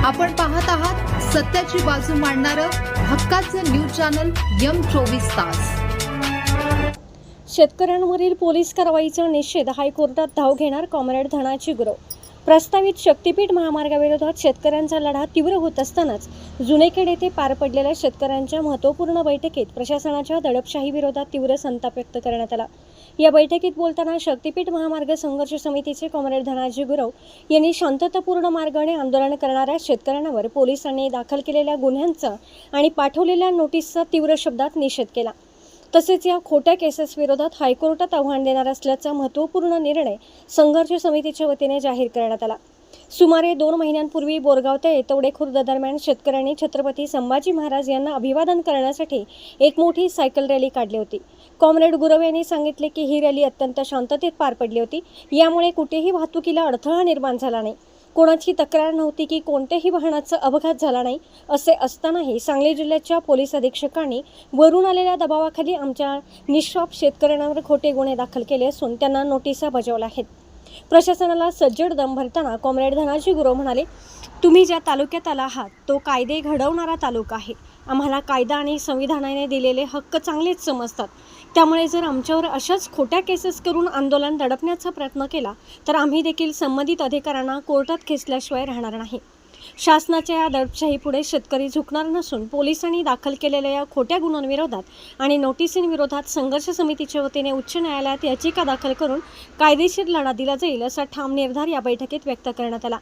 आपण पाहत आहात सत्याची बाजू मांडणारं हक्काचं न्यूज चॅनल M24 तास। शेतकऱ्यांवरील पोलीस कारवाईचा निषेध हायकोर्टात धाव घेणार कॉम्रेड धनाजी गुरव। प्रस्तावित शक्तीपीठ महामार्गाविरोधात शेतकऱ्यांचा लढा तीव्र होत असतानाच जुनेखेड येथे पार पडलेल्या शेतकऱ्यांच्या महत्त्वपूर्ण बैठकीत प्रशासनाच्या दडपशाही विरोधात तीव्र संताप व्यक्त करण्यात आला। या बैठकीत बोलताना शक्तीपीठ महामार्ग संघर्ष समितीचे कॉम्रेड धनाजी गुरव यांनी शांततापूर्ण मार्गाने आंदोलन करणाऱ्या शेतकऱ्यांवर पोलिसांनी दाखल केलेल्या गुन्ह्यांचा आणि पाठवलेल्या नोटीसचा तीव्र शब्दात निषेध केला। तसेच या खोट्या केसेस विरोधात हायकोर्टात आव्हान देणार असल्याचा महत्त्वपूर्ण निर्णय संघर्ष समितीच्या वतीने जाहीर करण्यात आला। सुमारे 2 महिन्यांपूर्वी बोरगाव ते येतवडे खुर्द दरम्यान शेतकऱ्यांनी छत्रपती संभाजी महाराज यांना अभिवादन करण्यासाठी एक मोठी सायकल रॅली काढली होती। कॉम्रेड गुरव यांनी सांगितले की ही रॅली अत्यंत शांततेत पार पडली होती। यामुळे कुठेही वाहतुकीला अडथळा निर्माण झाला नाही, कोणाची तक्रार नव्हती की कोणत्याही वाहनाचा अपघात झाला नाही। असे असतानाही सांगली जिल्ह्याच्या पोलीस अधीक्षकांनी वरून आलेल्या दबावाखाली आमच्या निष्पाप शेतकऱ्यांवर खोटे गुन्हे दाखल केले असून त्यांना नोटिसा बजावल्या आहेत। प्रशासनाला सज्जड दम भरताना कॉम्रेड धनाजी गुरव म्हणाले, तुम्ही ज्या तालुक्यात आला आहात तो कायदे घडवणारा तालुका आहे। आम्हाला कायदा आणि संविधानाने दिलेले हक्क चांगलेच समजतात। त्यामुळे जर आमच्यावर अशाच खोट्या केसेस करून आंदोलन दडपण्याचा प्रयत्न केला तर आम्ही देखील संबंधित अधिकाऱ्यांना कोर्टात खेचल्याशिवाय राहणार नाही। शासनाच्या या दडपशाहीपुढे शेतकरी झुकणार नसून पोलिसांनी दाखल केलेल्या या खोट्या गुन्ह्यांविरोधात आणि नोटिसींविरोधात संघर्ष समितीच्या वतीने उच्च न्यायालयात याचिका दाखल करून कायदेशीर लढा दिला जाईल असा ठाम निर्धार या बैठकीत व्यक्त करण्यात आला।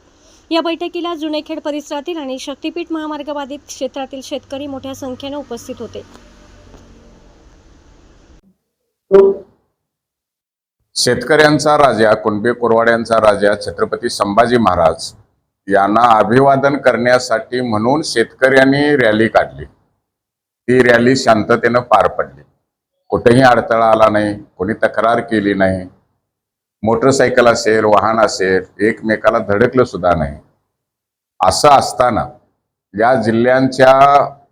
या बैठकीला जुनेखेड परिसरातील आणि शक्तीपीठ महामार्ग बाधित क्षेत्रातील शेतकरी मोठ्या संख्येने उपस्थित होते। शेतकऱ्यांचा राजा, कुणबी कुरवाड्यांचा राजा छत्रपती संभाजी महाराज यांना अभिवादन करण्यासाठी म्हणून शेतकऱ्यांनी रॅली काढली। ती रॅली शांततेने पार पडली, कुठेही अडथळा आला नाही, कोणी तक्रार केली नाही। मोटरसायकल असेल, वाहन असेल, एकमेकाला धडकलं सुद्धा नाही। असं असताना या जिल्ह्यांच्या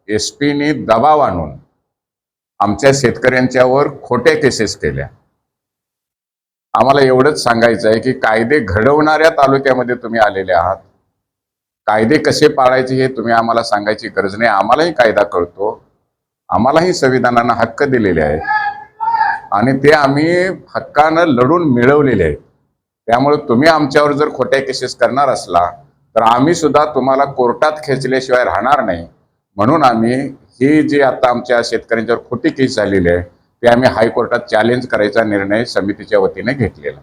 एसपीनी दबाव आणून आमच्या शेतकऱ्यांच्यावर खोट्या केसेस केल्या। आम्हाला एवढंच सांगायचं आहे की कायदे घडवणाऱ्या तालुक्यामध्ये तुम्ही आलेले आहात। कायदे कसे पाळायचे हे तुम्ही आम्हाला सांगायची गरज नाही। आम्हालाही कायदा कळतो, आम्हालाही संविधानानं हक्क दिलेले आहेत आणि ते आम्ही हक्कानं लढून मिळवलेले आहेत। त्यामुळे तुम्ही आमच्यावर जर खोट्या केसेस करणार असला तर आम्ही सुद्धा तुम्हाला कोर्टात खेचल्याशिवाय राहणार नाही। म्हणून आम्ही ही जी आता आमच्या शेतकऱ्यांच्यावर खोटी केस झालेली आहे ते आम्ही हायकोर्टात चॅलेंज करायचा निर्णय समितीच्या वतीने घेतलेला।